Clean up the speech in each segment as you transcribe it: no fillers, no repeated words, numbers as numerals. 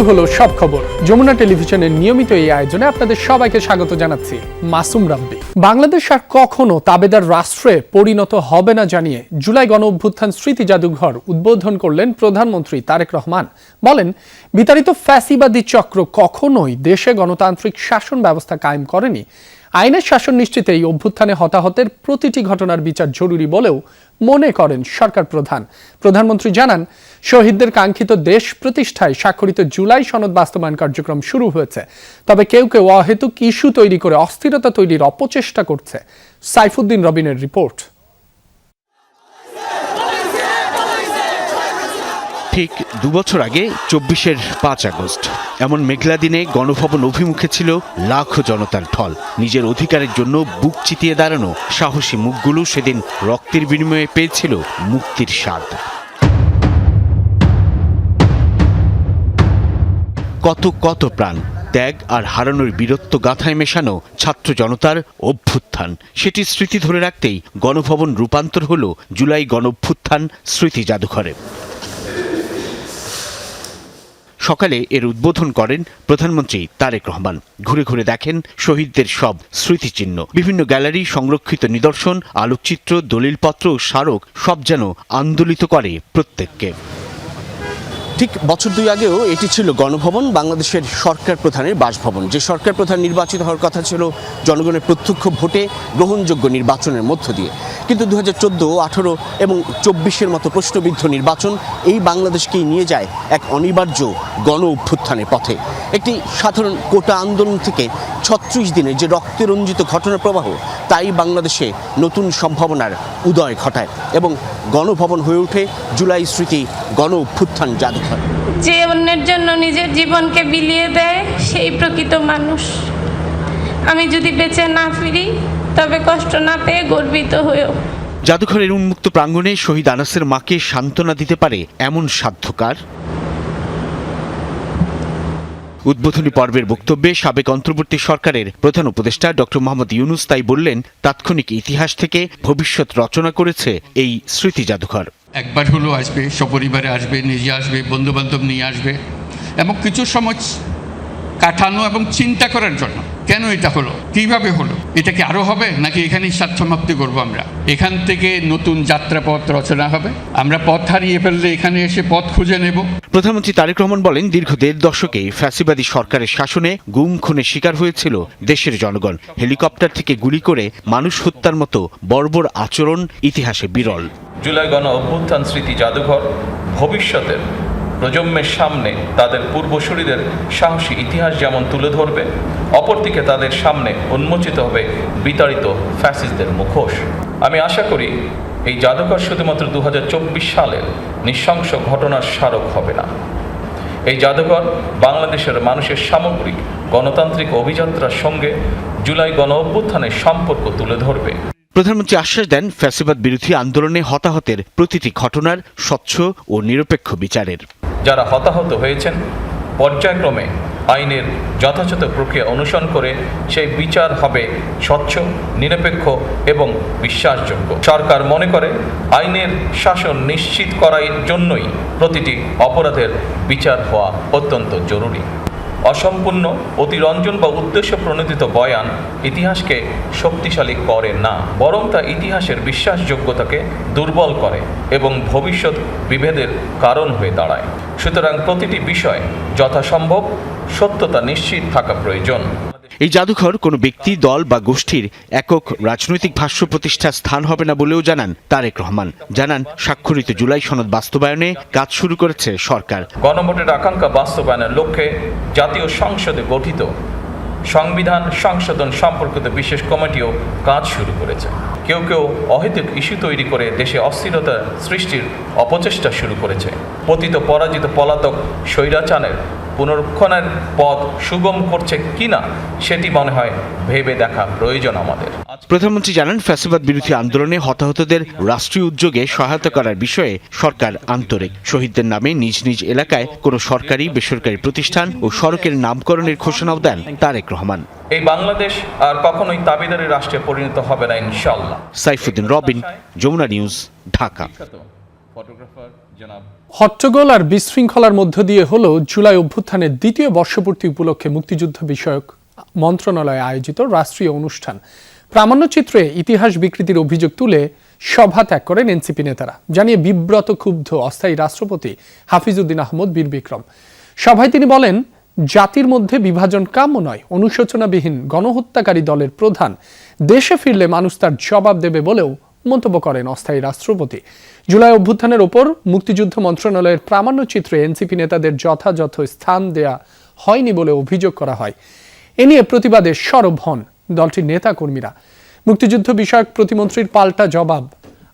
হলো সব খবর। যমুনা টেলিভিশনের নিয়মিত এই আয়োজনে আপনাদের সবাইকে স্বাগত জানাচ্ছি। মাসুম রাব্বি। বাংলাদেশ আর কখনো তাবেদার রাষ্ট্রে পরিণত হবে না জানিয়ে জুলাই গণ অভ্যুত্থান স্মৃতি জাদুঘর উদ্বোধন করলেন প্রধানমন্ত্রী তারেক রহমান। বলেন, বিতাড়িত ফ্যাসিবাদী চক্র কখনোই দেশে গণতান্ত্রিক শাসন ব্যবস্থা কায়েম করেনি। আইনের শাসন নিশ্চিতে এই অভ্যুত্থানে হতাহতের প্রতিটি ঘটনার বিচার জরুরি বলেও মনে করেন সরকার প্রধান। প্রধানমন্ত্রী জানান, শহীদদের কাঙ্ক্ষিত দেশ প্রতিষ্ঠায় স্বাক্ষরিত জুলাই সনদ বাস্তবায়ন কার্যক্রম শুরু হয়েছে। তবে কেউ কেউ অহেতুক ইস্যু তৈরি করে অস্থিরতা তৈরির অপচেষ্টা করছে। সাইফুদ্দিন রবিনের রিপোর্ট। ঠিক 2 বছর আগে 24-এর 5 আগস্ট এমন মেঘলা দিনে গণভবন অভিমুখে ছিল লাখো জনতার ঢল। নিজের অধিকারের জন্য বুক চিতিয়ে দাঁড়ানো সাহসী মুখগুলো সেদিন রক্তের বিনিময়ে পেয়েছিল মুক্তির স্বাদ। কত কত প্রাণ ত্যাগ আর হারানোর বীরত্ব গাথায় মেশানো ছাত্র জনতার অভ্যুত্থান, সেটি স্মৃতি ধরে রাখতেই গণভবন রূপান্তর হলো জুলাই গণ অভ্যুত্থান স্মৃতি জাদুঘরে। সকালে এর উদ্বোধন করেন প্রধানমন্ত্রী তারেক রহমান। ঘুরে ঘুরে দেখেন শহীদদের সব স্মৃতিচিহ্ন, বিভিন্ন গ্যালারি, সংরক্ষিত নিদর্শন, আলোকচিত্র, দলিলপত্র ও স্মারক, সব যেন আন্দোলিত করে প্রত্যেককে। ঠিক বছর 2 আগেও এটি ছিল গণভবন, বাংলাদেশের সরকার প্রধানের বাসভবন। যে সরকার প্রধান নির্বাচিত হওয়ার কথা ছিল জনগণের প্রত্যক্ষ ভোটে গ্রহণযোগ্য নির্বাচনের মধ্য দিয়ে। কিন্তু 2014, 18 এবং 24-এর মতো প্রশ্নবিদ্ধ নির্বাচন এই বাংলাদেশকেই নিয়ে যায় এক অনিবার্য গণ অভ্যুত্থানের পথে। একটি সাধারণ কোটা আন্দোলন থেকে 36 দিনের যে রক্তে রঞ্জিত ঘটনা প্রবাহ, তাই বাংলাদেশে নতুন সম্ভাবনার উদয় ঘটায় এবং গণভবন হয়ে ওঠে জুলাই স্মৃতি গণ অভ্যুত্থান জাদুঘর। যে অন্যের জন্য নিজের জীবনকে বিলিয়ে দেয় সেই প্রকৃত মানুষ। আমি যদি বেঁচে না ফিরি তবে কষ্ট না পেয়ে গর্বিত হয়েও। জাদুঘরের উন্মুক্ত প্রাঙ্গণে শহীদ আনাসের মাকে সান্ত্বনা দিতে পারে এমন সাধ্যকার? উদ্বোধনী পর্বের বক্তব্যে সাবেক অন্তর্বর্তী সরকারের প্রধান উপদেষ্টা ডক্টর মোহাম্মদ ইউনুস তাই বললেন, তাৎক্ষণিক ইতিহাস থেকে ভবিষ্যৎ রচনা করেছে এই স্মৃতি জাদুঘর। একবার হলো আসবে, সপরিবারে আসবে, নিজে আসবে, বন্ধু বান্ধব নিয়ে আসবে এবং কিছু সময় কাটানো এবং চিন্তা করার জন্য কেন এটা হলো, কিভাবে হলো, এটা কি আরো হবে নাকি এখানেই সমাপ্তি করবো আমরা। এখান থেকে নতুন যাত্রাপথ রচনা হবে। আমরা পথ হারিয়ে ফেললে এখানে এসে পথ খুঁজে নেব। প্রধানমন্ত্রী তারেক রহমান বলেন, দীর্ঘ 1.5 দশকে ফ্যাসিবাদী সরকারের শাসনে গুম খুনের শিকার হয়েছিল দেশের জনগণ। হেলিকপ্টার থেকে গুলি করে মানুষ হত্যার মতো বর্বর আচরণ ইতিহাসে বিরল। জুলাই গণ অভ্যুত্থান স্মৃতি জাদুঘর ভবিষ্যতের প্রজন্মের সামনে তাদের পূর্বসূরিদের সাহসী ইতিহাস যেমন তুলে ধরবে, অপরদিকে তাদের সামনে উন্মোচিত হবে বিতাড়িত ফ্যাসিস্টদের মুখোশ। আমি আশা করি এই জাদুঘর শুধুমাত্র 2024 সালের নৃশংস ঘটনার স্মারক হবে না। এই জাদুঘর বাংলাদেশের মানুষের সামগ্রিক গণতান্ত্রিক অভিযাত্রার সঙ্গে জুলাই গণ অভ্যুত্থানের সম্পর্ক তুলে ধরবে। প্রধানমন্ত্রী আশ্বাস দেন, ফ্যাসিবাদ বিরোধী আন্দোলনে হতাহতের প্রতিটি ঘটনার স্বচ্ছ ও নিরপেক্ষ বিচারের। যারা হতাহত হয়েছেন পর্যায়ক্রমে আইনের যথাযথ প্রক্রিয়া অনুসরণ করে সেই বিচার হবে স্বচ্ছ, নিরপেক্ষ এবং বিশ্বাসযোগ্য। সরকার মনে করে আইনের শাসন নিশ্চিত করার জন্যই প্রতিটি অপরাধের বিচার হওয়া অত্যন্ত জরুরি। অসম্পূর্ণ, অতিরঞ্জন বা উদ্দেশ্য প্রণোদিত বয়ান ইতিহাসকে শক্তিশালী করে না, বরং তা ইতিহাসের বিশ্বাসযোগ্যতাকে দুর্বল করে এবং ভবিষ্যৎ বিভেদের কারণ হয়ে দাঁড়ায়। সুতরাং প্রতিটি বিষয় যথাসম্ভব সত্যতা নিশ্চিত থাকা প্রয়োজন। এই জাদুঘর কোনো ব্যক্তি, দল বা গোষ্ঠীর একক রাজনৈতিক ভাষ্য প্রতিষ্ঠার স্থান হবে না বলেও জানান তারেক রহমান। জানান, স্বাক্ষরিত জুলাই সনদ বাস্তবায়নে কাজ শুরু করেছে সরকার। গণভোটের আকাঙ্ক্ষা বাস্তবায়নের লক্ষ্যে জাতীয় সংসদে গঠিত সংবিধান সংশোধন সম্পর্কিত বিশেষ কমিটিও কাজ শুরু করেছে। কেউ কেউ অহেতুক ইস্যু তৈরি করে দেশে অস্থিরতা সৃষ্টির অপচেষ্টা শুরু করেছে। পতিত পরাজিত পলাতক স্বৈরাচারের পুনরুত্থানের পথ সুগম করছে কিনা সেটি মনে হয় ভেবে দেখা প্রয়োজন আমাদের। প্রধানমন্ত্রী জানান, ফ্যাসিবাদ বিরোধী আন্দোলনে হতাহতদের রাষ্ট্রীয় উদ্যোগে সহায়তা করার বিষয়ে সরকার আন্তরিক। শহীদদের নামে নিজ নিজ এলাকায় কোনো সরকারি বেসরকারি প্রতিষ্ঠান ও সড়কের নামকরণের ঘোষণাও দেন তারেক রহমান। এই বাংলাদেশ আর কখনোই তাবেদারি রাষ্ট্রে পরিণত হবে না ইনশাআল্লাহ। সাইফুদ্দিন রবিন, যমুনা নিউজ, ঢাকা। ফটোগ্রাফার জনাব হট্টগোল আর বিশৃঙ্খলার মধ্য দিয়ে হলো জুলাই অভ্যুত্থানের দ্বিতীয় বর্ষপূর্তি উপলক্ষে মুক্তিযুদ্ধ বিষয়ক মন্ত্রণালয়ে আয়োজিত রাষ্ট্রীয় অনুষ্ঠান। প্রামাণ্যচিত্রে ইতিহাস বিকৃতির অভিযোগ তুলে সভা ত্যাগ করেন এনসিপি নেতারা, জানিয়ে বিব্রত ক্ষুব্ধ অস্থায়ী রাষ্ট্রপতি হাফিজউদ্দিন আহমদ বীর বিক্রম। সভায় তিনি বলেন, জাতির মধ্যে বিভাজন কাম্য নয়, অনুশোচনাবিহীন গণহত্যাকারী দলের প্রধান দেশে ফিরলে মানুষ তার জবাব দেবে বলেও মন্তব্য করেন অস্থায়ী রাষ্ট্রপতি। জুলাই অভ্যুত্থানের ওপর মুক্তিযুদ্ধ মন্ত্রণালয়ের প্রামাণ্যচিত্রে এনসিপি নেতাদের যথাযথ স্থান দেয়া হয়নি বলে অভিযোগ করা হয়। এ নিয়ে প্রতিবাদে সরব হন দলটির নেতাকর্মীরা। মুক্তিযুদ্ধ বিষয়ক প্রতিমন্ত্রীর পাল্টা জবাব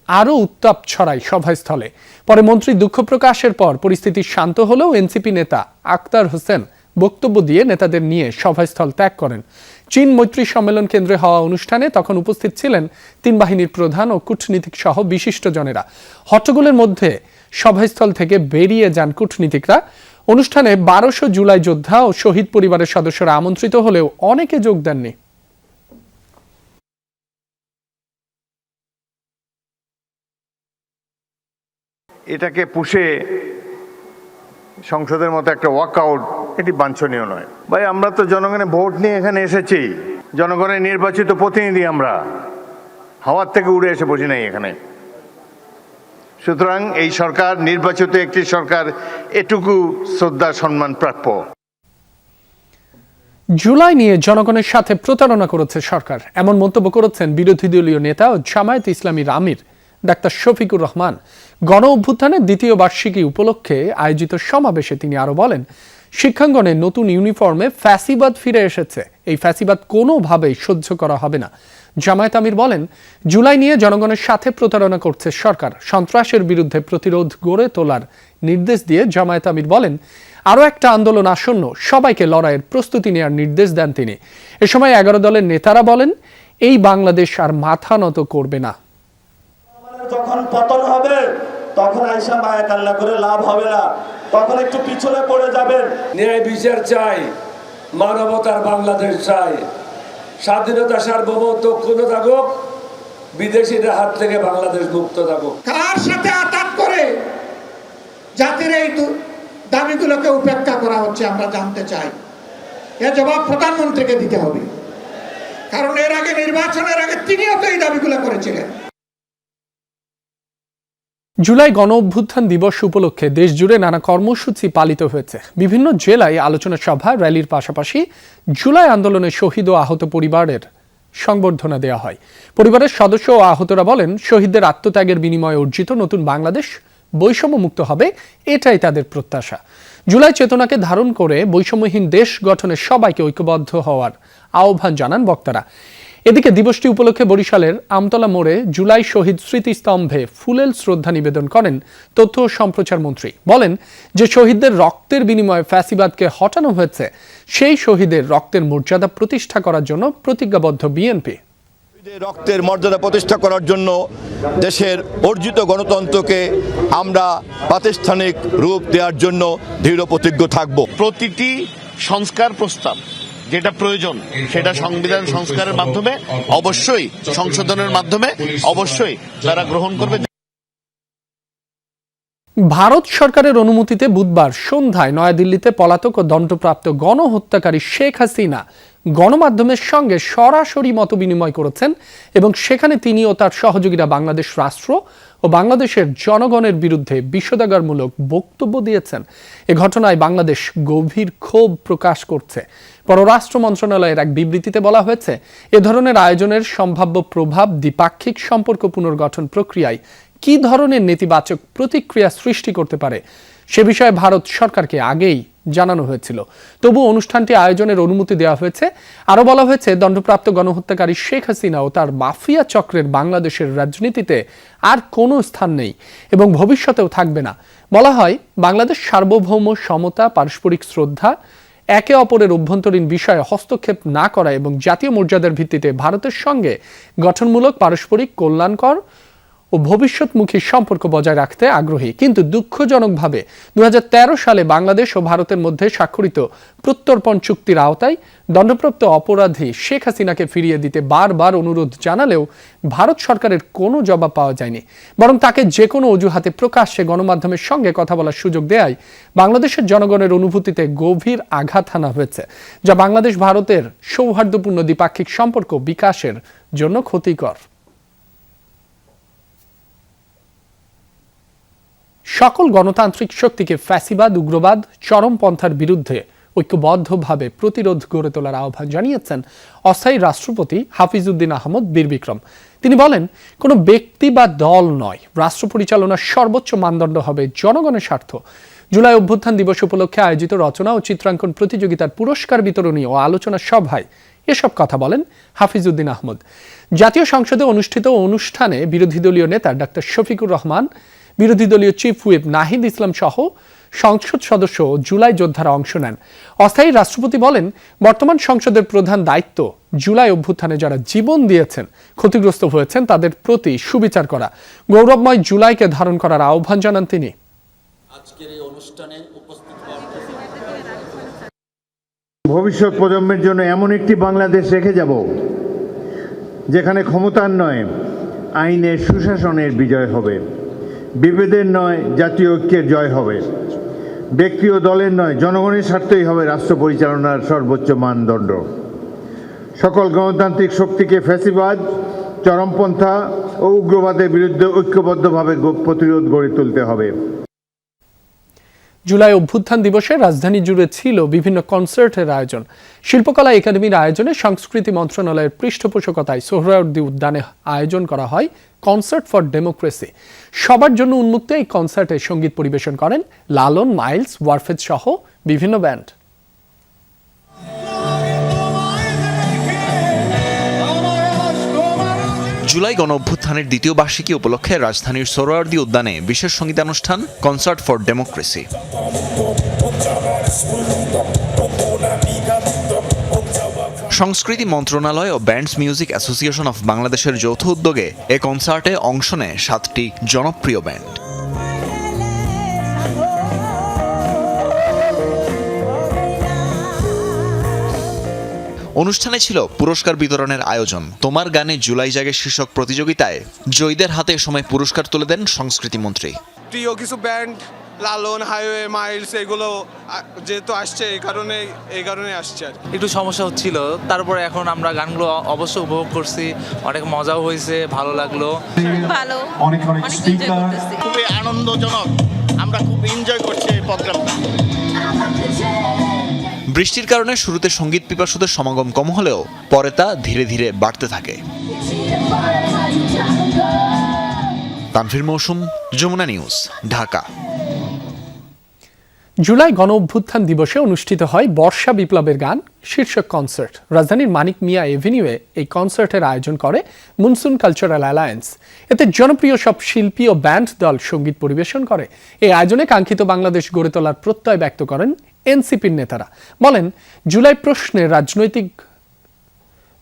আরও উত্তাপ ছড়ায় সভাস্থলে। পরে মন্ত্রী দুঃখ প্রকাশের পর পরিস্থিতি শান্ত হলেও এনসিপি নেতা আক্তার হোসেন বক্তব্য দিয়ে নেতাদের নিয়ে সভাস্থল ত্যাগ করেন। চীন মৈত্রী সম্মেলন কেন্দ্রে হওয়া অনুষ্ঠানে তখন উপস্থিত ছিলেন তিন বাহিনীর প্রধান ও কূটনীতিক সহ বিশিষ্টজনেরা। হট্টগোলের মধ্যে সভাস্থল থেকে বেরিয়ে যান কূটনীতিকরা। অনুষ্ঠানে 1200 জুলাই যোদ্ধা ও শহীদ পরিবারের সদস্যরা আমন্ত্রিত হলেও অনেকে যোগ দেননি। এটাকে পুষে সংসদের মতো একটা ওয়াকআউট, এটি বাঞ্ছনীয় নয়। ভাই, আমরা তো জনগণের ভোট নিয়ে এখানে এসেছি, জনগণের নির্বাচিত প্রতিনিধি, আমরা হাওয়ার থেকে উড়ে এসে বসি নাই এখানে। সুতরাং এই সরকার নির্বাচিত একটি সরকার, এটুকু শ্রদ্ধা সম্মান প্রাপ্য। জুলাই নিয়ে জনগণের সাথে প্রতারণা করেছে সরকার, এমন মন্তব্য করেছেন বিরোধী দলীয় নেতা ও জামায়াতে ইসলামীর আমির ডাক্তার শফিকুর রহমান। গণ অভ্যুত্থানের দ্বিতীয় বার্ষিকী উপলক্ষে আয়োজিত সমাবেশে তিনি আরো বলেন, শিক্ষাঙ্গনে নতুন ইউনিফর্মে ফ্যাসিবাদ ফিরে এসেছে, এই ফ্যাসিবাদ কোনোভাবেই সহ্য করা হবে না। জামায়াত আমির বলেন, জুলাই নিয়ে জনগণের সাথে প্রতারণা করছে সরকার, সন্ত্রাসের বিরুদ্ধে প্রতিরোধ গড়ে তোলার নির্দেশ দিয়ে জামায়াত আমির বলেন, আরও একটা আন্দোলন আসন্ন, সবাইকে লড়াইয়ের প্রস্তুতি নেওয়ার নির্দেশ দেন তিনি। এ সময় 11 দলের নেতারা বলেন, এই বাংলাদেশ আর মাথা নত করবে না। যখন পতন হবে তখন আইসা মায়া কান্না করে লাভ হবে না, তখন একটু পিছনে পড়ে যাবেন। ন্যায় বিচার চাই, মানবতার বাংলাদেশ চাই, স্বাধীনতা সার্বভৌমত্ব অক্ষুণ্ণ থাকুক, বিদেশিদের হাত থেকে বাংলাদেশ মুক্ত থাকুক। কার সাথে আঘাত করে জাতির এই দাবিগুলোকে উপেক্ষা করা হচ্ছে আমরা জানতে চাই। এর জবাব প্রধানমন্ত্রীকে দিতে হবে, কারণ এর আগে নির্বাচনের আগে তিনিও তো এই দাবিগুলো করেছিলেন। জুলাই গণ অভ্যুত্থান দিবস উপলক্ষে দেশ জুড়ে নানা কর্মসূচি পালিত হয়েছে। বিভিন্ন জেলায় আলোচনা সভা, র্যালির পাশাপাশি জুলাই আন্দোলনে শহীদ ও আহত পরিবারের সংবর্ধনা দেওয়া হয়। পরিবারের সদস্য ও আহতরা বলেন, শহীদদের আত্মত্যাগের বিনিময়ে অর্জিত নতুন বাংলাদেশ বৈষম্যমুক্ত হবে, এটাই তাদের প্রত্যাশা। জুলাই চেতনাকে ধারণ করে বৈষম্যহীন দেশ গঠনে সবাইকে ঐক্যবদ্ধ হওয়ার আহ্বান জানান বক্তারা। এদিকে দিবসটি উপলক্ষে বরিশালের আমতলা মোড়ে জুলাই শহীদ স্মৃতিস্তম্ভে ফুলেল শ্রদ্ধা নিবেদন করেন তথ্য ও সম্প্রচার মন্ত্রী। বলেন, যে শহীদদের রক্তের বিনিময়ে ফ্যাসিবাদকে হটানো হয়েছে, সেই শহীদের রক্তের মর্যাদা প্রতিষ্ঠা করার জন্য প্রতিজ্ঞাবদ্ধ বিএনপি। রক্তের মর্যাদা প্রতিষ্ঠা করার জন্য দেশের অর্জিত গণতন্ত্রকে আমরা প্রাতিষ্ঠানিক রূপ দেওয়ার জন্য দৃঢ় প্রতিজ্ঞ থাকব। প্রতিটি সংস্কার প্রস্তাব যেটা প্রয়োজন সেটা সংবিধান সংস্কারের মাধ্যমে অবশ্যই, সংশোধনের মাধ্যমে অবশ্যই তারা গ্রহণ করবে। ভারত সরকারের অনুমতিতে বুধবার সন্ধ্যায় নয়াদিল্লিতে পলাতক ও দণ্ডপ্রাপ্ত গণহত্যাকারী শেখ হাসিনা গণমাধ্যমের সঙ্গে সরাসরি মতবিনিময় করেছেন এবং সেখানে তিনি ও তার সহযোগীরা বাংলাদেশ রাষ্ট্র ও বাংলাদেশের জনগণের বিরুদ্ধে বিষোদ্গারমূলক বক্তব্য দিয়েছেন। এ ঘটনায় বাংলাদেশ গভীর ক্ষোভ প্রকাশ করছে। পররাষ্ট্র মন্ত্রণালয়ের এক বিবৃতিতে বলা হয়েছে, এ ধরনের আয়োজনের সম্ভাব্য প্রভাব দ্বিপাক্ষিক সম্পর্ক পুনর্গঠন প্রক্রিয়ায় কী ধরনের নেতিবাচক প্রতিক্রিয়া সৃষ্টি করতে পারে সে বিষয়ে ভারত সরকারকে আগেই জানানো হয়েছিল। তবু অনুষ্ঠানটি আয়োজনের অনুমতি দেওয়া হয়েছে। আরও বলা হয়েছে, দণ্ডপ্রাপ্ত গণহত্যাকারী শেখ হাসিনা ও তার মাফিয়া চক্রের বাংলাদেশের রাজনীতিতে আর কোনো স্থান নেই এবং ভবিষ্যতেও থাকবে না। বলা হয়, বাংলাদেশ সার্বভৌম সমতা, পারস্পরিক শ্রদ্ধা, একে অপরের অভ্যন্তরীণ বিষয়ে হস্তক্ষেপ না করা এবং জাতীয় মর্যাদার ভিত্তিতে ভারতের সঙ্গে গঠনমূলক, পারস্পরিক, কল্যাণকর ও ভবিষ্যৎমুখী সম্পর্ক বজায় রাখতে আগ্রহী, কিন্তু দুঃখজনকভাবে 2013 সালে বাংলাদেশ ও ভারতের মধ্যে স্বাক্ষরিত প্রত্যর্পণ চুক্তির আওতায় দণ্ডপ্রাপ্ত অপরাধী শেখ হাসিনাকে ফিরিয়ে দিতে বারবার অনুরোধ জানালেও ভারত সরকারের কোনো জবাব পাওয়া যায়নি। বরং তাকে যে কোনো অজুহাতে প্রকাশ্যে গণমাধ্যমের সঙ্গে কথা বলার সুযোগ দেয়ায় বাংলাদেশের জনগণের অনুভূতিতে গভীর আঘাত হানা হয়েছে, যা বাংলাদেশ ভারতের সৌহার্দ্যপূর্ণ দ্বিপাক্ষিক সম্পর্ক বিকাশের জন্য ক্ষতিকর। সকল গণতান্ত্রিক শক্তিকে ফ্যাসিবাদ, উগ্রবাদ, চরমপন্থার বিরুদ্ধে ঐক্যবদ্ধভাবে প্রতিরোধ গড়ে তোলার আহ্বান জানিয়েছেন অস্থায়ী রাষ্ট্রপতি হাফিজউদ্দিন আহমদ বীর বিক্রম। তিনি বলেন, কোনো ব্যক্তি বা দল নয়, রাষ্ট্র পরিচালনার সর্বোচ্চ মানদণ্ড হবে জনগণের স্বার্থ। জুলাই অভ্যুত্থান দিবস উপলক্ষে আয়োজিত রচনা ও চিত্রাঙ্কন প্রতিযোগিতার পুরস্কার বিতরণী ও আলোচনা সভায় এসব কথা বলেন হাফিজউদ্দিন আহমদ। জাতীয় সংসদে অনুষ্ঠিত অনুষ্ঠানে বিরোধী দলীয় নেতা ডাক্তার শফিকুর রহমান, বিরোধী দলীয় চিফ হুইপ নাহিদ ইসলাম সহ সংসদ সদস্য ও জুলাই যোদ্ধারা অংশ নেন। অস্থায়ী রাষ্ট্রপতি বলেন, বর্তমান সংসদের প্রধান দায়িত্ব জুলাই অভ্যুত্থানে যারা জীবন দিয়েছেন, ক্ষতিগ্রস্ত হয়েছেন, তাদের প্রতি সুবিচার করা, গৌরবময় জুলাইকে ধারণ করার আহ্বান জানান তিনি। ভবিষ্যৎ প্রজন্মের জন্য এমন একটি বাংলাদেশ রেখে যাব যেখানে ক্ষমতার নয়, আইনের সুশাসনের বিজয় হবে, বিভেদের নয়, জাতীয় ঐক্যের জয় হবে, ব্যক্তি ও দলের নয়, জনগণের স্বার্থই হবে রাষ্ট্র পরিচালনার সর্বোচ্চ মানদণ্ড। সকল গণতান্ত্রিক শক্তিকে ফ্যাসিবাদ, চরমপন্থা ও উগ্রবাদের বিরুদ্ধে ঐক্যবদ্ধভাবে প্রতিরোধ গড়ে তুলতে হবে। জুলাই অভ্যুত্থান দিবসে রাজধানী জুড়ে ছিল বিভিন্ন কনসার্টের আয়োজন। শিল্পকলা একাডেমির আয়োজনে সংস্কৃতি মন্ত্রণালয়ের পৃষ্ঠপোষকতায় সোহরাওয়ার্দী উদ্যানে আয়োজন করা হয় কনসার্ট ফর ডেমোক্রেসি। সবার জন্য উন্মুক্ত এই কনসার্টে সঙ্গীত পরিবেশন করেন লালন, মাইলস, ওয়ারফেজ সহ বিভিন্ন ব্যান্ড। জুলাই গণ অভ্যুত্থানের দ্বিতীয় বার্ষিকী উপলক্ষে রাজধানীর সোহরাওয়ার্দী উদ্যানে বিশেষ সঙ্গীতানুষ্ঠান কনসার্ট ফর ডেমোক্রেসি। সংস্কৃতি মন্ত্রণালয় ও ব্যান্ডস মিউজিক অ্যাসোসিয়েশন অফ বাংলাদেশের যৌথ উদ্যোগে এ কনসার্টে অংশ নেয় 7টি জনপ্রিয় ব্যান্ড। অনুষ্ঠানে ছিল পুরস্কার বিতরণের আয়োজন। তোমার গানে জুলাই জাগে শীর্ষক প্রতিযোগিতায় জয়ীদের হাতে এ সময় পুরস্কার তুলে দেন সংস্কৃতি মন্ত্রী। প্রিয় কিছু ব্যান্ড লালন, হাইওয়ে, মাইলস এগুলো যেহেতু আসছে এই কারণে আসছে আর একটু সমস্যা হচ্ছিল, তারপরে এখন আমরা গানগুলো অবশ্য উপভোগ করছি, অনেক মজাও হয়েছে, ভালো লাগলো। ভালো, অনেক স্পিকার, খুবই আনন্দজনক, আমরা খুব এনজয় করছি এই প্রোগ্রামটা। বৃষ্টির কারণে শুরুতে সঙ্গীত পিপাসুদের সমাগম কম হলেও পরে তা ধীরে ধীরে বাড়তে থাকে। তানভীর মৌসুম, যমুনা নিউজ, ঢাকা। জুলাই গণ অভ্যুত্থান দিবসে অনুষ্ঠিত হয় বর্ষা বিপ্লবের গান শীর্ষক কনসার্ট। রাজধানীর মানিক মিয়া এভিনিউয়ে এই কনসার্টের আয়োজন করে মনসুন কালচারাল অ্যালায়েন্স। এতে জনপ্রিয় সব শিল্পী ও ব্যান্ড দল সঙ্গীত পরিবেশন করে। এই আয়োজনে কাঙ্ক্ষিত বাংলাদেশ গড়ে তোলার প্রত্যয় ব্যক্ত করেন এনসিপির নেতারা। বলেন, জুলাই প্রশ্নে রাজনৈতিক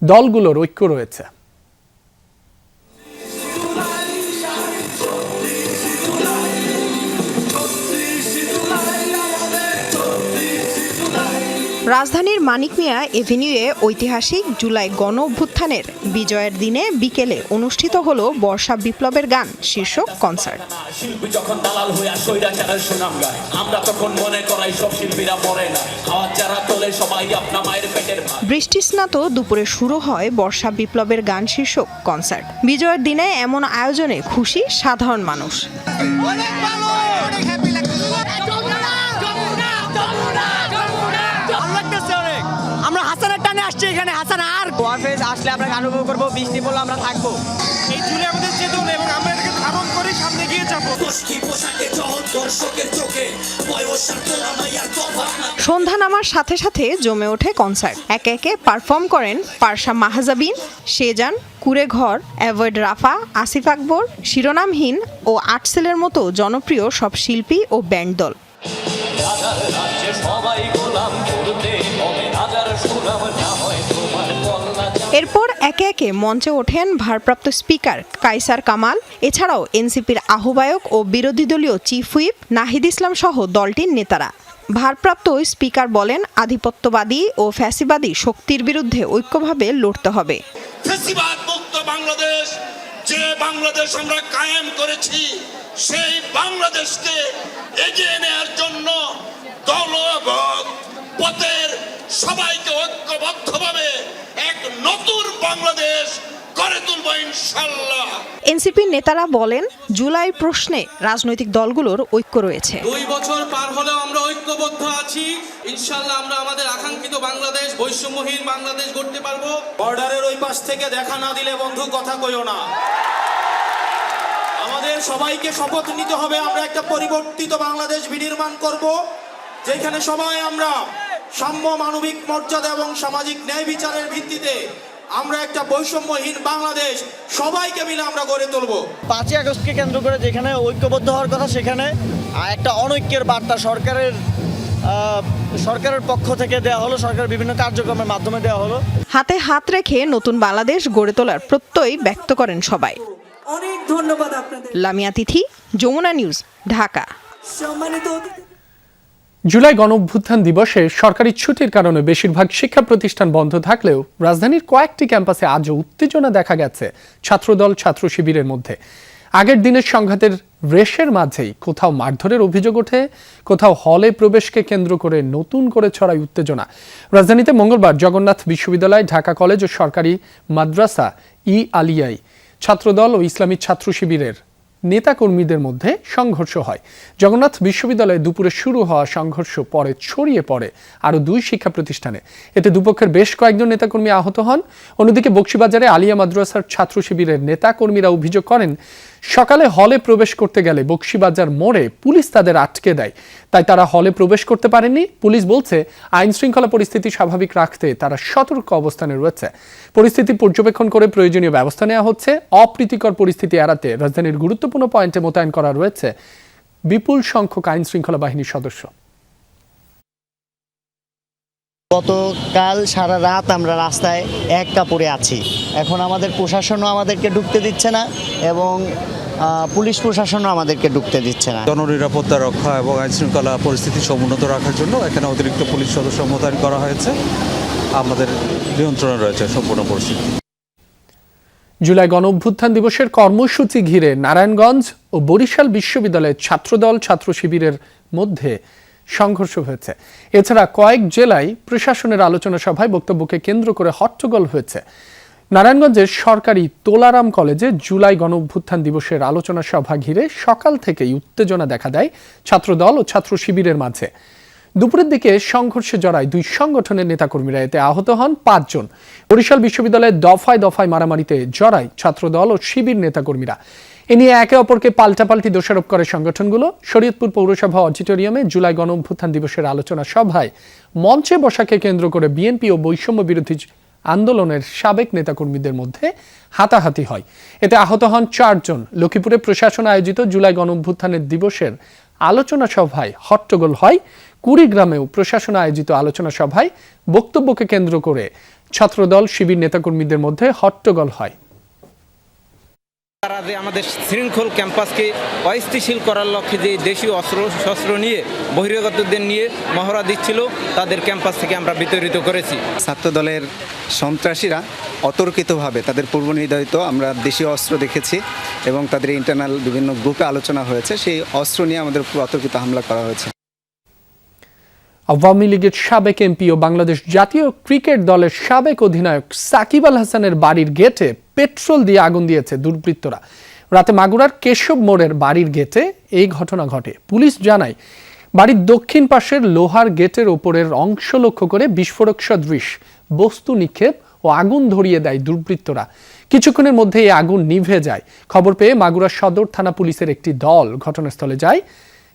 দলগুলোর ঐক্য রয়েছে। রাজধানীর মানিক মিয়া এভিনিউয়ে ঐতিহাসিক জুলাই গণ অভ্যুত্থানের বিজয়ের দিনে বিকেলে অনুষ্ঠিত হলো বর্ষা বিপ্লবের গান শীর্ষক কনসার্ট। বৃষ্টিস্নাত দুপুরে শুরু হয় বর্ষা বিপ্লবের গান শীর্ষক কনসার্ট। বিজয়ের দিনে এমন আয়োজনে খুশি সাধারণ মানুষ। আমরা হাসানের টানে আসছি এখানে, হাসান আর ওয়ারফেজ আসলে আমরা গান উপভোগ করবো, বৃষ্টি পড়লে আমরা থাকবো। এই জুলাই আমাদের চেতন এবং আমরা এটাকে ধারণ করে সামনে গিয়ে যাবো। সন্ধ্যা নামার সাথে সাথে জমে ওঠে কনসার্ট। একে একে পারফর্ম করেন পারসা মাহজাবিন, শেজান, কুরে ঘর, অ্যাভয়েড রাফা, আসিফ আকবর, শিরোনামহীন ও আর্টসেলের মতো জনপ্রিয় সব শিল্পী ও ব্যান্ড দল। এরপর একে একে মঞ্চে ওঠেন ভারপ্রাপ্ত স্পিকার কায়সার কামাল, এছাড়াও এনসিপির আহ্বায়ক ও বিরোধী দলীয় চিফ হুইপ নাহিদ ইসলাম সহ দলটির নেতারা। ভারপ্রাপ্ত স্পিকার বলেন, আধিপত্যবাদী ও ফ্যাসিবাদী শক্তির বিরুদ্ধে ঐক্যভাবে লড়তে হবে। ফ্যাসিবাদ মুক্ত বাংলাদেশ, যে বাংলাদেশ আমরা কায়েম করেছি, সেই বাংলাদেশকে এগিয়ে নেওয়ার জন্য দলবদ্ধ পথের সবাইকে ঐক্যবদ্ধভাবে এক নতুন বাংলাদেশ গড়ে তুলব ইনশাআল্লাহ। এনসিপির নেতারা বলেন, জুলাই প্রশ্নে রাজনৈতিক দলগুলোর ঐক্য রয়েছে। 2 বছর পার হলেও আমরা ঐক্যবদ্ধ আছি। ইনশাআল্লাহ আমরা আমাদের আকাঙ্ক্ষিত বাংলাদেশ, বৈষম্যহীন বাংলাদেশ গড়তে পারবো। বর্ডারের ওই পাশ থেকে দেখা না দিলে বন্ধু কথা কইও না। আমাদের সবাইকে শপথ নিতে হবে, আমরা একটা পরিবর্তিত বাংলাদেশ বিনির্মাণ করব, যেখানে সবাই আমরা সাম্য, মানবিক মর্যাদা এবং সামাজিক ন্যায় বিচারের ভিত্তিতে আমরা একটা বৈষম্যহীন বাংলাদেশ সবাইকে মিলে আমরা গড়ে তুলব। 5ই আগস্টকে কেন্দ্র করে যেখানে ঐক্যবদ্ধ হওয়ার কথা, সেখানে একটা অনৈক্যের বার্তা সরকারের পক্ষ থেকে দেওয়া হলো, সরকারের বিভিন্ন কার্যক্রমের মাধ্যমে দেওয়া হলো। হাতে হাত রেখে নতুন বাংলাদেশ গড়ে তোলার প্রত্যয় ব্যক্ত করেন সবাই। অনেক ধন্যবাদ আপনাদের। লামিয়া তিথি, যমুনা নিউজ, ঢাকা। সম্মানিত জুলাই গণঅভ্যুত্থান দিবসে সরকারি ছুটির কারণে বেশিরভাগ শিক্ষা প্রতিষ্ঠান বন্ধ থাকলেও রাজধানীর কয়েকটি ক্যাম্পাসে আজও উত্তেজনা দেখা গেছে ছাত্রদল ছাত্র শিবিরের মধ্যে। আগের দিনের সংঘাতের রেশের মাঝেই কোথাও মারধরের অভিযোগ ওঠে, কোথাও হলে প্রবেশকে কেন্দ্র করে নতুন করে ছড়ায় উত্তেজনা। রাজধানীতে মঙ্গলবার জগন্নাথ বিশ্ববিদ্যালয়, ঢাকা কলেজ ও সরকারি মাদ্রাসা ই আলিয়ায় ছাত্রদল ও ইসলামী ছাত্র শিবিরের নেতাকর্মীদের মধ্যে সংঘর্ষ হয়। জগন্নাথ বিশ্ববিদ্যালয়ে দুপুরে শুরু হওয়া সংঘর্ষ পরে ছড়িয়ে পড়ে আরও 2 শিক্ষা প্রতিষ্ঠানে। এতে দুপক্ষের বেশ কয়েকজন নেতাকর্মী আহত হন। অন্যদিকে বকশীবাজারে আলিয়া মাদ্রাসার ছাত্র শিবিরের নেতাকর্মীরা অভিযোগ করেন, সকালে হলে প্রবেশ করতে গেলে বকশীবাজার মোড়ে পুলিশ তাদের আটকে দেয়, তাই তারা হলে প্রবেশ করতে পারেননি। পুলিশ বলছে, আইন শৃঙ্খলা পরিস্থিতি স্বাভাবিক রাখতে তারা সতর্ক অবস্থানে রয়েছে। পরিস্থিতি পর্যবেক্ষণ করে প্রয়োজনীয় ব্যবস্থা নেওয়া হচ্ছে। অপ্রীতিকর পরিস্থিতি এড়াতে রাজধানীর গুরুত্বপূর্ণ পয়েন্টে মোতায়েন করা রয়েছে বিপুল সংখ্যক আইন শৃঙ্খলা বাহিনীর সদস্য। গতকাল সারা রাত আমরা রাস্তায় এক কাপড়ে আছি। এখন আমাদের প্রশাসনও আমাদেরকে ঢুকতে দিচ্ছে না এবং পুলিশ প্রশাসনও আমাদেরকে ঢুকতে দিচ্ছে না। জননিরাপত্তা রক্ষা এবং আইন শৃঙ্খলা পরিস্থিতি সমুন্নত রাখার জন্য এখানে অতিরিক্ত পুলিশ সদস্য মোতায়েন করা হয়েছে। আমাদের নিয়ন্ত্রণে রয়েছে সম্পূর্ণ পরিস্থিতি। জুলাই গণঅভ্যুত্থান দিবসের কর্মসূচি ঘিরে নারায়ণগঞ্জ ও বরিশাল বিশ্ববিদ্যালয়ের ছাত্রদল ছাত্র শিবিরের মধ্যে সংঘর্ষ হয়েছে। এছাড়া কয়েক জেলায় প্রশাসনের আলোচনা সভায় বক্তব্যকে কেন্দ্র করে হট্টগোল হয়েছে। নারায়ণগঞ্জের সরকারি তোলারাম কলেজে জুলাই গণঅভ্যুত্থান দিবসের আলোচনা সভা ঘিরে সকাল থেকেই উত্তেজনা দেখা দেয় ছাত্রদল ও ছাত্র শিবিরের মাঝে। দুপুরের দিকে সংঘর্ষে জড়ায় 2 সংগঠনের নেতাকর্মীরা, এতে আহত হন 5 জন। বরিশাল বিশ্ববিদ্যালয়ে দফায় দফায় মারামারিতে জড়ায় ছাত্রদল ও শিবির নেতাকর্মীরা। এ নিয়ে একে অপরকে পাল্টাপাল্টি দোষারোপ করে সংগঠনগুলো। শরীয়তপুর পৌরসভা অডিটোরিয়ামে জুলাই গণঅভ্যুত্থান দিবসের আলোচনা সভায় মঞ্চে বসাকে কেন্দ্র করে বিএনপি ও বৈষম্য বিরোধী আন্দোলনের সাবেক নেতাকর্মীদের মধ্যে হাতাহাতি হয়, এতে আহত হন 4 জন। লক্ষ্মীপুরে প্রশাসন আয়োজিত জুলাই গণঅভ্যুত্থানের দিবসের আলোচনা সভায় হট্টগোল হয়। কুড়িগ্রামেও প্রশাসন আয়োজিত আলোচনা সভায় বক্তব্যকে কেন্দ্র করে ছাত্রদল শিবির নেতাকর্মীদের মধ্যে হট্টগোল হয়। তারা যে আমাদের শৃঙ্খল ক্যাম্পাসকে অস্থিতিশীল করার লক্ষ্যে যে দেশীয় অস্ত্র নিয়ে বহিরাগতদের নিয়ে মহড়া দিচ্ছিল, তাদের ক্যাম্পাস থেকে আমরা বিতাড়িত করেছি। ছাত্রদলের সন্ত্রাসীরা অতর্কিতভাবে তাদের পূর্ব নির্ধারিত আমরা দেশীয় অস্ত্র দেখেছি এবং তাদের ইন্টারনাল বিভিন্ন গ্রুপে আলোচনা হয়েছে, সেই অস্ত্র নিয়ে আমাদের উপর অতর্কিত হামলা করা হয়েছে। আওয়ামী লীগের সাবেক এমপি ও বাংলাদেশ জাতীয় ক্রিকেট দলের সাবেক অধিনায়ক সাকিব আল হাসানের বাড়ির গেটে পেট্রোল দিয়ে আগুন দিয়েছে দুর্বৃত্তরা। রাতে মাগুরার কেশব মোড়ের বাড়ির গেটে এই ঘটনা ঘটে। পুলিশ জানায়, বাড়ির দক্ষিণ পাশের লোহার গেটের ওপরের অংশ লক্ষ্য করে বিস্ফোরক সদৃশ বস্তু নিক্ষেপ ও আগুন ধরিয়ে দেয় দুর্বৃত্তরা। কিছুক্ষণের মধ্যে এই আগুন নিভে যায়। খবর পেয়ে মাগুরা সদর থানা পুলিশের একটি দল ঘটনাস্থলে যায়।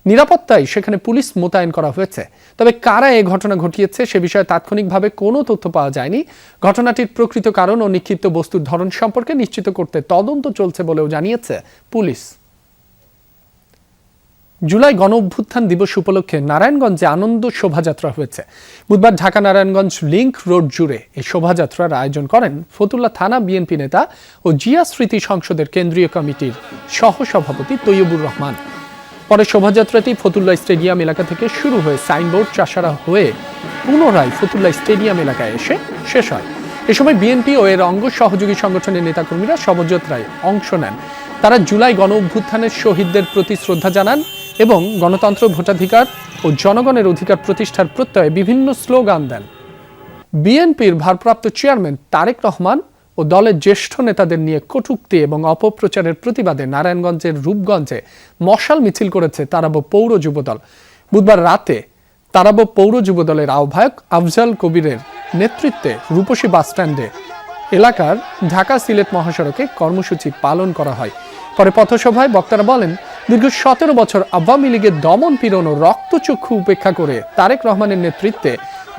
নিরাপত্তায় সেখানে পুলিশ মোতায়েন করা হয়েছে। তবে কারা এই ঘটনা ঘটিয়েছে সে বিষয়ে তাৎক্ষণিকভাবে কোনো তথ্য পাওয়া যায়নি। ঘটনাটির প্রকৃত কারণ ও নিক্ষিপ্ত বস্তুর ধরন সম্পর্কে নিশ্চিত করতে তদন্ত চলছে বলেও জানিয়েছে পুলিশ। জুলাই গণ অভ্যুত্থান দিবস উপলক্ষে নারায়ণগঞ্জে আনন্দ শোভাযাত্রা হয়েছে। বুধবার ঢাকা নারায়ণগঞ্জ লিংক রোড জুড়ে এই শোভাযাত্রার আয়োজন করেন ফতুল্লা থানা বিএনপি নেতা ও জিয়া স্মৃতি সংসদের কেন্দ্রীয় কমিটির সহসভাপতি তৈয়বুর রহমান। পরে শোভাযাত্রাটি ফতুল্লা স্টেডিয়াম এলাকা থেকে শুরু হয়ে সাইনবোর্ড চাষারা হয়ে পুনরায় ফতুল্লা স্টেডিয়াম এলাকায় এসে শেষ হয়। এ সময় বিএনপি ও এর অঙ্গ সহযোগী সংগঠনের নেতাকর্মীরা শোভাযাত্রায় অংশ নেন। তারা জুলাই গণ অভ্যুত্থানের শহীদদের প্রতি শ্রদ্ধা জানান এবং গণতন্ত্র, ভোটাধিকার ও জনগণের অধিকার প্রতিষ্ঠার প্রত্যয়ে বিভিন্ন স্লোগান দেন। বিএনপির ভারপ্রাপ্ত চেয়ারম্যান তারেক রহমান ও দলের জ্যেষ্ঠ নেতাদের নিয়ে কটূক্তি এবং অপপ্রচারের প্রতিবাদে নারায়ণগঞ্জের রূপগঞ্জে মশাল মিছিল করেছে তারাবো পৌর যুবদল। বুধবার রাতে তারাবো পৌর যুবদলের আহ্বায়ক আফজাল কবিরের নেতৃত্বে রূপসী বাসস্ট্যান্ডে এলাকার ঢাকা সিলেট মহাসড়কে কর্মসূচি পালন করা হয়। পরে পথসভায় বক্তারা বলেন, দীর্ঘ 17 বছর আওয়ামী লীগের দমন পীড়ন ও রক্তচক্ষু উপেক্ষা করে তারেক রহমানের নেতৃত্বে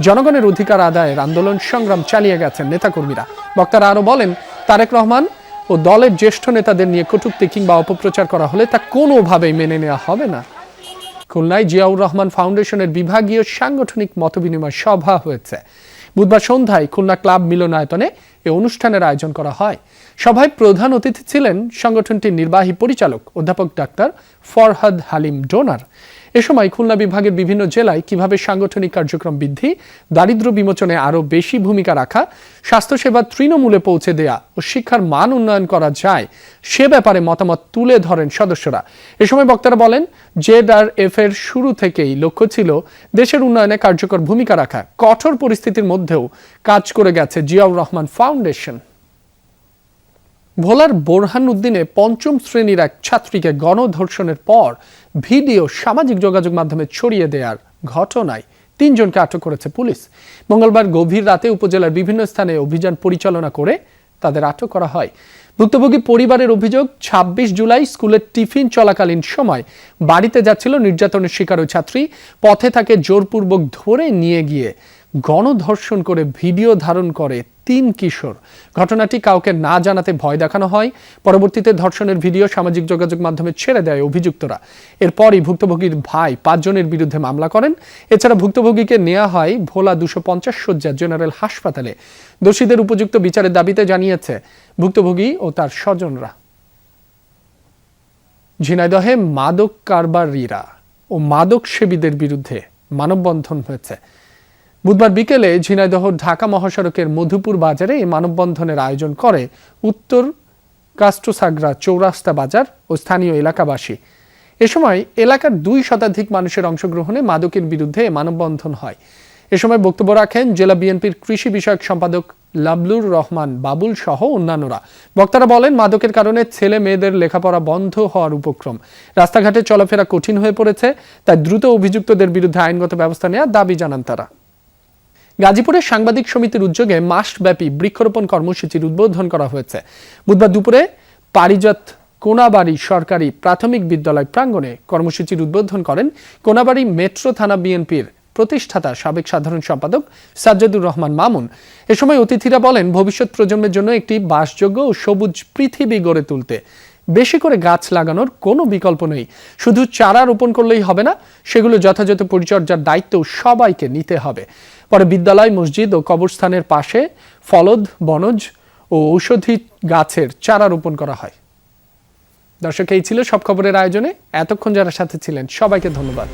জনগণের অধিকার আদায়ের আন্দোলন সংগ্রাম চালিয়ে গেছেন নেতাকর্মীরা। বক্তারা আরো বলেন, তারেক রহমান ও দলের জ্যেষ্ঠ নেতাদের নিয়ে কটূক্তি কিংবা অপপ্রচার করা হলে তা কোনোভাবেই মেনে নেওয়া হবে না। খুলনায় জিয়াউর রহমান ফাউন্ডেশনের বিভাগীয় সাংগঠনিক মতবিনিময় সভা হয়েছে। বুধবার সন্ধ্যায় খুলনা ক্লাব মিলনায়তনে এই অনুষ্ঠানের আয়োজন করা হয়। সভায় প্রধান অতিথি ছিলেন সংগঠনটির নির্বাহী পরিচালক অধ্যাপক ডাক্তার ফরহাদ হালিম ডোনার। এ সময় খুলনা বিভাগের বিভিন্ন জেলায় কিভাবে সাংগঠনিক কার্যক্রম বৃদ্ধি, দারিদ্র্য বিমোচনে আরও বেশি ভূমিকা রাখা, স্বাস্থ্যসেবা তৃণমূলে পৌঁছে দেয়া ও শিক্ষার মান উন্নয়ন করা যায় সে ব্যাপারে মতামত তুলে ধরেন সদস্যরা। এ সময় বক্তারা বলেন, জেডআরএফ এর শুরু থেকেই লক্ষ্য ছিল দেশের উন্নয়নে কার্যকর ভূমিকা রাখা। কঠোর পরিস্থিতির মধ্যেও কাজ করে গেছে জিয়াউর রহমান ফাউন্ডেশন। ভোলার বোরহান উদ্দিনে ৫ম শ্রেণীর এক ছাত্রীকে গণধর্ষণের পর ভিডিও সামাজিক যোগাযোগ মাধ্যমে ছড়িয়ে দেওয়ার ঘটনায় ৩ জনকে আটক করেছে পুলিশ। মঙ্গলবার গভীর রাতে উপজেলার বিভিন্ন স্থানে অভিযান পরিচালনা করে তাদের আটক করা হয়। ভুক্তভোগী পরিবারের অভিযোগ, ২৬ জুলাই স্কুলের টিফিন চলাকালীন সময় বাড়িতে যাচ্ছিল নির্যাতনের শিকার ওই ছাত্রী। পথে তাকে জোরপূর্বক ধরে নিয়ে গিয়ে গণধর্ষণ করে ভিডিও ধারণ করে ৩ কিশোর। ঘটনাটি কাউকে না জানাতে ভয় দেখানো হয়। পরবর্তীতে ধর্ষণের ভিডিও সামাজিক যোগাযোগ মাধ্যমে ছেড়ে দেয় অভিযুক্তরা। এরপরই ভুক্তভোগীর ভাই ৫ জনের বিরুদ্ধে মামলা করেন। এছাড়া ভুক্তভোগীকে নেওয়া হয় ভোলা ২৫০ শয্যা জেনারেল হাসপাতালে। দোষীদের উপযুক্ত বিচারের দাবিতে জানিয়েছে ভুক্তভোগী ও তার স্বজনরা। ঝিনাইদহে মাদক কারবারিরা ও মাদক সেবীদের বিরুদ্ধে মানববন্ধন হয়েছে। বুধবার বিকেলে ঝিনাইদহ ঢাকা মহাসড়কের মধুপুর বাজারে এই মানববন্ধনের আয়োজন করে উত্তর কাস্ট্রোসাগরা চৌরাস্তা বাজার ও স্থানীয় এলাকাবাসী। এ সময় এলাকার ২ শতাধিক মানুষের অংশগ্রহণে মাদকের বিরুদ্ধে মানববন্ধন হয়। এ সময় বক্তব্য রাখেন জেলা বিএনপির কৃষি বিষয়ক সম্পাদক লাবলুর রহমান বাবুল সহ অন্যান্যরা। বক্তারা বলেন, মাদকের কারণে ছেলে মেয়েদের লেখাপড়া বন্ধ হওয়ার উপক্রম, রাস্তাঘাটে চলাফেরা কঠিন হয়ে পড়েছে। তাই দ্রুত অভিযুক্তদের বিরুদ্ধে আইনগত ব্যবস্থা নেওয়ার দাবি জানান তারা। গাজীপুরের সাংবাদিক সমিতির উদ্যোগে মাসব্যাপী বৃক্ষরোপণ কর্মসূচির উদ্বোধন করা হয়েছে। বুধবার দুপুরে পারিজাত কোনাবাড়ি সরকারি প্রাথমিক বিদ্যালয় প্রাঙ্গণে কর্মসূচির উদ্বোধন করেন কোনাবাড়ি মেট্রো থানা বিএনপির প্রতিষ্ঠাতা সাবেক সাধারণ সম্পাদক সাজ্জাদুর রহমান মামুন। এ সময় অতিথিরা বলেন, ভবিষ্যৎ প্রজন্মের জন্য একটি বাসযোগ্য ও সবুজ পৃথিবী গড়ে তুলতে বেশি করে গাছ লাগানোর কোনো বিকল্প নেই। শুধু চারা রোপণ করলেই হবে না, সেগুলো যথাযথ পরিচর্যার দায়িত্ব সবাইকে নিতে হবে। পরে বিদ্যালয়, মসজিদ ও কবরস্থানের পাশে ফলদ, বনজ ও ঔষধি গাছের চারা রোপণ করা হয়। দর্শক, এই ছিল সব খবরের আয়োজনে। এতক্ষণ যারা সাথে ছিলেন সবাইকে ধন্যবাদ।